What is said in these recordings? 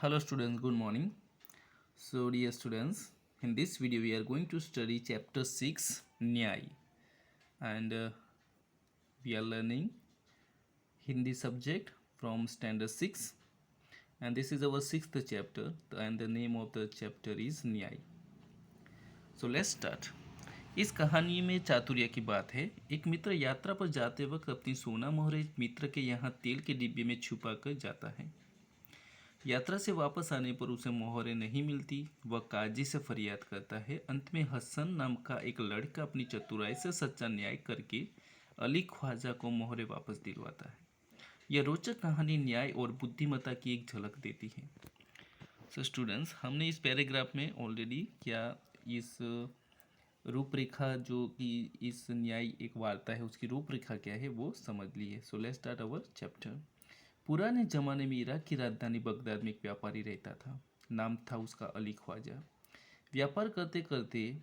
Hello students, good morning. So dear students, in this video we are going to study chapter 6 Nyay, and we are learning Hindi subject from standard 6, and this is our 6th chapter and the name of the chapter is Nyay. So let's start. इस कहानी में चातुर्य की बात है। एक मित्र यात्रा पर जाते वक्त अपनी सोना मोहरे मित्र के यहाँ तेल के डिब्बे में छुपा कर जाता है। यात्रा से वापस आने पर उसे मोहरें नहीं मिलती। वह काजी से फरियाद करता है। अंत में हसन नाम का एक लड़का अपनी चतुराई से सच्चा न्याय करके अली ख्वाजा को मोहरें वापस दिलवाता है। यह रोचक कहानी न्याय और बुद्धिमत्ता की एक झलक देती है। सो स्टूडेंट्स, हमने इस पैराग्राफ में ऑलरेडी क्या इस रूपरेखा जो कि इस न्याय एक वार्ता है उसकी रूपरेखा क्या है वो समझ ली है। So let's start our chapter. पुराने ज़माने में इराक की राजधानी बगदाद में एक व्यापारी रहता था। नाम था उसका अली ख्वाजा। व्यापार करते करते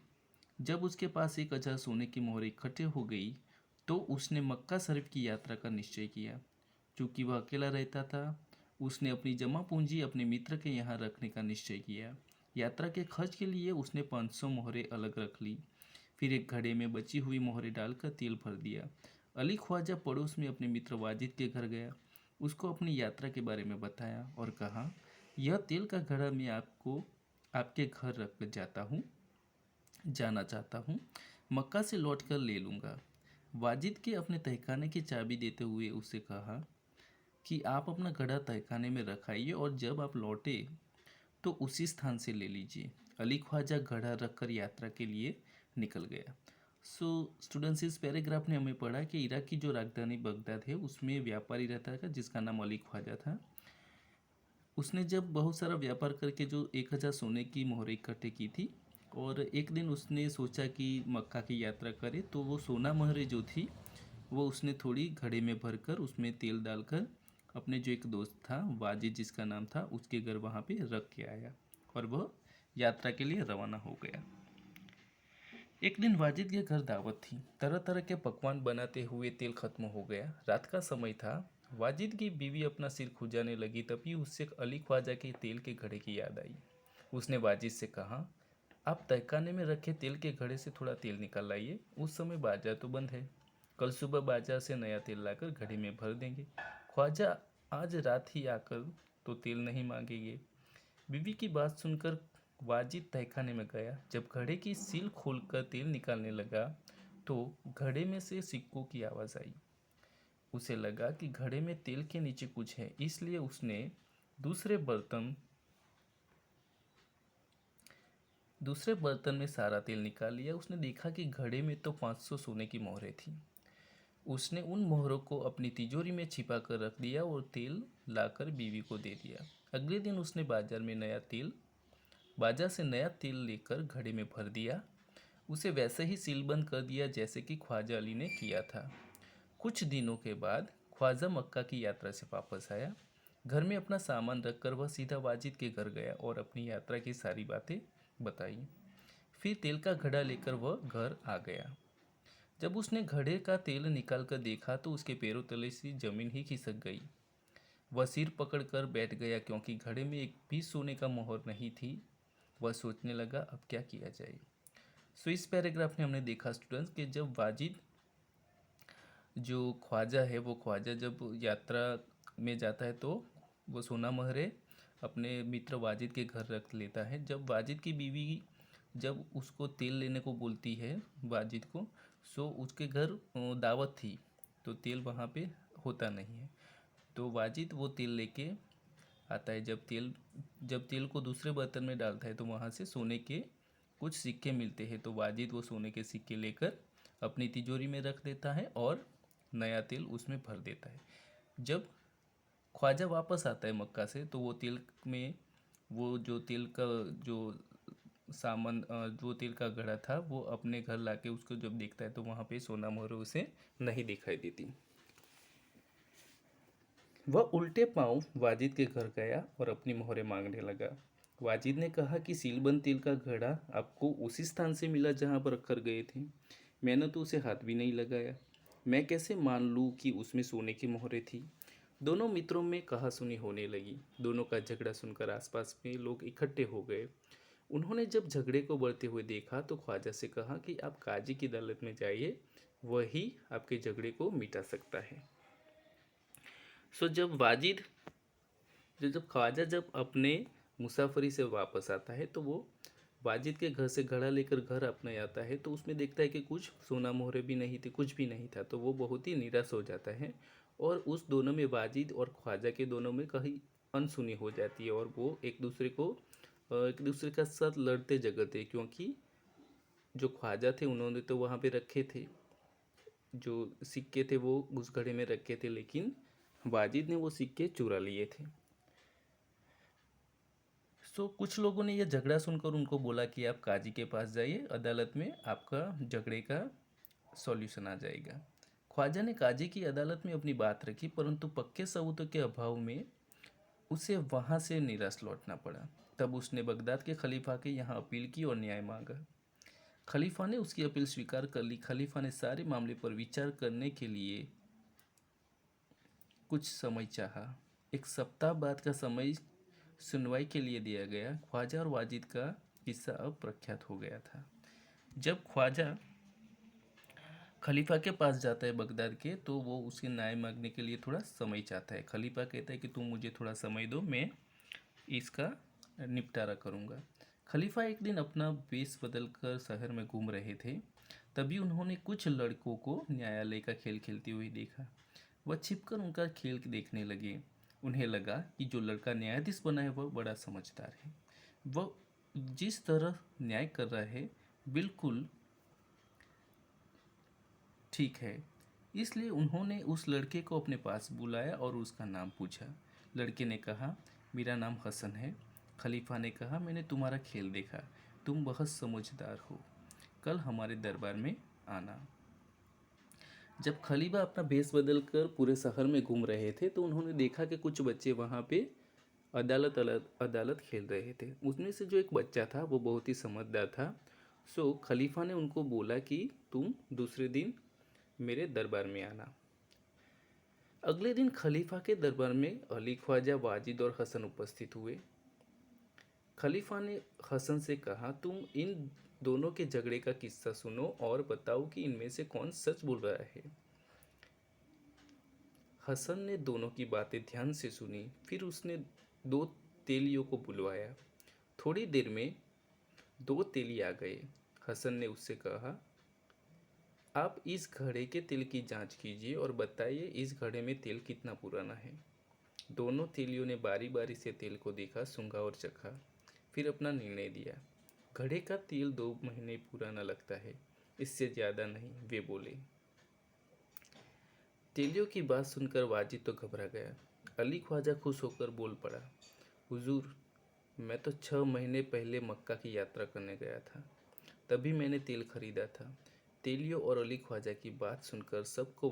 जब उसके पास 1000 सोने की मोहरें इकट्ठे हो गई तो उसने मक्का शरीफ की यात्रा का निश्चय किया। चूँकि वह अकेला रहता था, उसने अपनी जमा पूंजी अपने मित्र के यहाँ रखने का निश्चय किया। यात्रा के खर्च के लिए उसने 500 मोहरें अलग रख ली। फिर एक घड़े में बची हुई मोहरें डालकर तेल भर दिया। अली ख्वाजा पड़ोस में अपने मित्र वाजिद के घर गया। उसको अपनी यात्रा के बारे में बताया और कहा, यह तेल का घड़ा मैं आपके घर रख जाना चाहता हूँ। मक्का से लौट कर ले लूँगा। वाजिद के अपने तहखाने की चाबी देते हुए उसे कहा कि आप अपना घड़ा तहखाने में रखाइए और जब आप लौटे तो उसी स्थान से ले लीजिए। अली ख्वाजा घड़ा रखकर यात्रा के लिए निकल गया। सो स्टूडेंट्स, इस पैराग्राफ ने हमें पढ़ा कि इराक की जो राजधानी बगदाद है उसमें व्यापारी रहता था जिसका नाम अली ख्वाजा था। उसने जब बहुत सारा व्यापार करके जो 1000 सोने की मोहरें इकट्ठे की थी और एक दिन उसने सोचा कि मक्का की यात्रा करे, तो वो सोना मोहरें जो थी वो उसने थोड़ी घड़े में भरकर उसमें तेल डालकर अपने जो एक दोस्त था वाजिद जिसका नाम था उसके घर वहाँ पे रख के आया और वह यात्रा के लिए रवाना हो गया। एक दिन वाजिद के घर दावत थी। तरह तरह के पकवान बनाते हुए तेल खत्म हो गया। रात का समय था। वाजिद की बीवी अपना सिर खुजाने लगी, तभी उससे अली ख्वाजा के तेल के घड़े की याद आई। उसने वाजिद से कहा, आप तहखाने में रखे तेल के घड़े से थोड़ा तेल निकाल लाइए। उस समय बाजार तो बंद है। कल सुबह बाजार से नया तेल लाकर घड़े में भर देंगे। ख्वाजा आज रात ही आकर तो तेल नहीं मांगेंगे। बीवी की बात सुनकर वाजिद तहखाने में गया। जब घड़े की सील खोलकर तेल निकालने लगा तो घड़े में से सिक्कों की आवाज़ आई। उसे लगा कि घड़े में तेल के नीचे कुछ है, इसलिए उसने दूसरे बर्तन में सारा तेल निकाल लिया। उसने देखा कि घड़े में तो 500 सोने की मोहरें थी। उसने उन मोहरों को अपनी तिजोरी में छिपा कर रख दिया और तेल लाकर बीवी को दे दिया। अगले दिन उसने बाजार से नया तेल लेकर घड़े में भर दिया। उसे वैसे ही सीलबंद कर दिया जैसे कि ख्वाजा अली ने किया था। कुछ दिनों के बाद ख्वाजा मक्का की यात्रा से वापस आया। घर में अपना सामान रखकर वह सीधा वाजिद के घर गया और अपनी यात्रा की सारी बातें बताई। फिर तेल का घड़ा लेकर वह घर आ गया। जब उसने घड़े का तेल निकाल कर देखा तो उसके पैरों तले से जमीन ही खिसक गई। वह सिर पकड़कर बैठ गया क्योंकि घड़े में एक भी सोने का मोहर नहीं थी। वह सोचने लगा, अब क्या किया जाए। सो इस पैराग्राफ में हमने देखा स्टूडेंट्स कि जब वाजिद जो ख्वाजा है वो ख्वाजा जब यात्रा में जाता है तो वो सोना मोहरें अपने मित्र वाजिद के घर रख लेता है। जब वाजिद की बीवी जब उसको तेल लेने को बोलती है वाजिद को, सो उसके घर दावत थी तो तेल वहाँ पे होता नहीं है। तो वाजिद वो तेल लेके आता है। जब तेल को दूसरे बर्तन में डालता है तो वहाँ से सोने के कुछ सिक्के मिलते हैं। तो वाजिद वो सोने के सिक्के लेकर अपनी तिजोरी में रख देता है और नया तेल उसमें भर देता है। जब ख्वाजा वापस आता है मक्का से तो वो जो तेल का जो सामान जो तेल का घड़ा था वो अपने घर लाके उसको जब देखता है तो वहाँ पे सोना मोहर उसे नहीं दिखाई देती। वह उल्टे पांव वाजिद के घर गया और अपनी मोहरें मांगने लगा। वाजिद ने कहा कि सीलबंद तेल का घड़ा आपको उसी स्थान से मिला जहाँ पर रख कर गए थे। मैंने तो उसे हाथ भी नहीं लगाया। मैं कैसे मान लूँ कि उसमें सोने की मोहरें थी। दोनों मित्रों में कहासुनी होने लगी। दोनों का झगड़ा सुनकर आसपास में लोग इकट्ठे हो गए। उन्होंने जब झगड़े को बढ़ते हुए देखा तो ख्वाजा से कहा कि आप काजी की अदालत में जाइए, वही आपके झगड़े को मिटा सकता है। सो जब ख्वाजा जब अपने मुसाफरी से वापस आता है तो वो वाजिद के घर से घड़ा लेकर घर अपने आता है, तो उसमें देखता है कि कुछ सोना मोहरे भी नहीं थे, कुछ भी नहीं था। तो वो बहुत ही निराश हो जाता है और उस दोनों में वाजिद और ख्वाजा के दोनों में कहीं अनसुनी हो जाती है और वो एक दूसरे का साथ लड़ते झगड़ते, क्योंकि जो ख्वाजा थे उन्होंने तो वहाँ पे रखे थे, जो सिक्के थे वो उस घड़े में रखे थे, लेकिन वाजिद ने वो सिक्के चुरा लिए थे। कुछ लोगों ने यह झगड़ा सुनकर उनको बोला कि आप काजी के पास जाइए, अदालत में आपका झगड़े का सॉल्यूशन आ जाएगा। ख्वाजा ने काजी की अदालत में अपनी बात रखी, परंतु पक्के सबूतों के अभाव में उसे वहाँ से निराश लौटना पड़ा। तब उसने बगदाद के खलीफा के यहाँ अपील की और न्याय मांगा। खलीफा ने उसकी अपील स्वीकार कर ली। खलीफा ने सारे मामले पर विचार करने के लिए कुछ समय चाहा। एक सप्ताह बाद का समय सुनवाई के लिए दिया गया। ख्वाजा और वाजिद का किस्सा अब प्रख्यात हो गया था। जब ख्वाजा खलीफा के पास जाता है बगदाद के, तो वो उसके न्याय मांगने के लिए थोड़ा समय चाहता है। खलीफा कहता है कि तुम मुझे थोड़ा समय दो, मैं इसका निपटारा करूँगा। खलीफा एक दिन अपना वेश बदल कर शहर में घूम रहे थे। तभी उन्होंने कुछ लड़कों को न्यायालय का खेल खेलते हुए देखा। वह छिपकर उनका खेल देखने लगे। उन्हें लगा कि जो लड़का न्यायाधीश बना है वह बड़ा समझदार है। वह जिस तरह न्याय कर रहा है बिल्कुल ठीक है। इसलिए उन्होंने उस लड़के को अपने पास बुलाया और उसका नाम पूछा। लड़के ने कहा, मेरा नाम हसन है। खलीफा ने कहा, मैंने तुम्हारा खेल देखा, तुम बहुत समझदार हो, कल हमारे दरबार में आना। जब खलीफा अपना भेष बदल कर पूरे शहर में घूम रहे थे तो उन्होंने देखा कि कुछ बच्चे वहाँ पे अदालत खेल रहे थे। उसमें से जो एक बच्चा था वो बहुत ही समझदार था। खलीफा ने उनको बोला कि तुम दूसरे दिन मेरे दरबार में आना। अगले दिन खलीफा के दरबार में अली, ख्वाजा, वाजिद और हसन उपस्थित हुए। खलीफा ने हसन से कहा, तुम इन दोनों के झगड़े का किस्सा सुनो और बताओ कि इनमें से कौन सच बोल रहा है। हसन ने दोनों की बातें ध्यान से सुनी। फिर उसने 2 तेलियों को बुलवाया। थोड़ी देर में 2 तेली आ गए। हसन ने उससे कहा, आप इस घड़े के तेल की जांच कीजिए और बताइए इस घड़े में तेल कितना पुराना है। दोनों तेलियों ने बारी बारी से तेल को देखा, सूंघा और चखा, फिर अपना निर्णय दिया। घड़े का तेल 2 महीने पुराना लगता है, इससे ज़्यादा नहीं, वे बोले। तेलियों की बात सुनकर वाजिद तो घबरा गया। अली ख्वाजा खुश होकर बोल पड़ा, हुजूर, मैं तो 6 महीने पहले मक्का की यात्रा करने गया था, तभी मैंने तेल खरीदा था। तेलियों और अली ख्वाजा की बात सुनकर सबको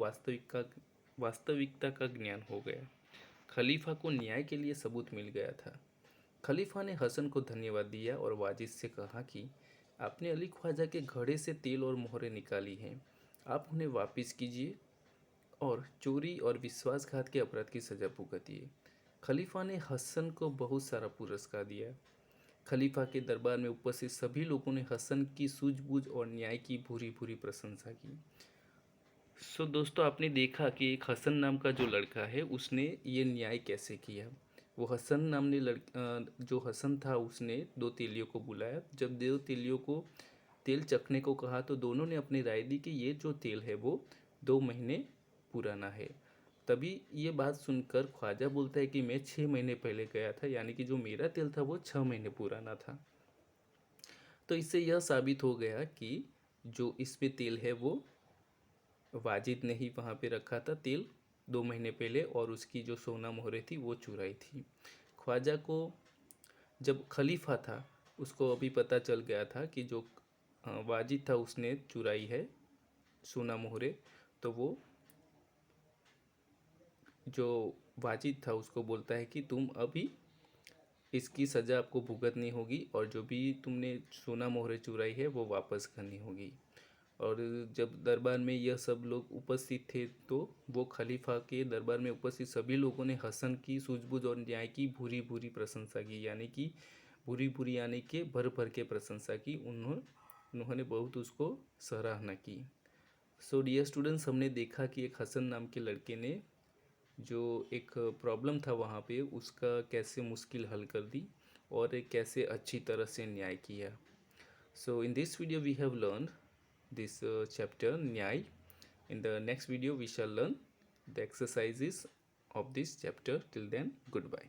वास्तविकता का ज्ञान हो गया। खलीफा को न्याय के लिए सबूत मिल गया था। खलीफा ने हसन को धन्यवाद दिया और वाजिद से कहा कि आपने अली ख्वाजा के घड़े से तेल और मोहरें निकाली हैं, आप उन्हें वापस कीजिए और चोरी और विश्वासघात के अपराध की सज़ा भुगतिए। खलीफा ने हसन को बहुत सारा पुरस्कार दिया। खलीफा के दरबार में उपस्थित सभी लोगों ने हसन की सूझबूझ और न्याय की भूरी भूरी प्रशंसा की। दोस्तों, आपने देखा कि एक हसन नाम का जो लड़का है उसने ये न्याय कैसे किया। वो हसन नामने जो हसन था उसने 2 तेलियों को बुलाया। जब 2 तेलियों को तेल चखने को कहा तो दोनों ने अपनी राय दी कि ये जो तेल है वो 2 महीने पुराना है। तभी ये बात सुनकर ख्वाजा बोलता है कि मैं 6 महीने पहले गया था, यानी कि जो मेरा तेल था वो 6 महीने पुराना था। तो इससे यह साबित हो गया कि जो इसमें तेल है वो वाजिद ने ही वहाँ पे रखा था तेल 2 महीने पहले, और उसकी जो सोना मोहरे थी वो चुराई थी। ख्वाजा को जब खलीफा था उसको अभी पता चल गया था कि जो वाजिद था उसने चुराई है सोना मोहरे, तो वो जो वाजिद था उसको बोलता है कि तुम अभी इसकी सज़ा आपको भुगतनी होगी और जो भी तुमने सोना मोहरे चुराई है वो वापस करनी होगी। और जब दरबार में यह सब लोग उपस्थित थे तो वो खलीफा के दरबार में उपस्थित सभी लोगों ने हसन की सूझबूझ और न्याय की भूरी भूरी प्रशंसा की, यानी कि भूरी भूरी यानी कि भर भर के प्रशंसा की। उन्होंने बहुत उसको सराहना की। सो डियर स्टूडेंट्स, हमने देखा कि एक हसन नाम के लड़के ने जो एक प्रॉब्लम था वहाँ पे उसका कैसे मुश्किल हल कर दी और एक कैसे अच्छी तरह से न्याय किया। So in this video we have learn this chapter Nyay. In the next video we shall learn the exercises of this chapter. Till then, goodbye.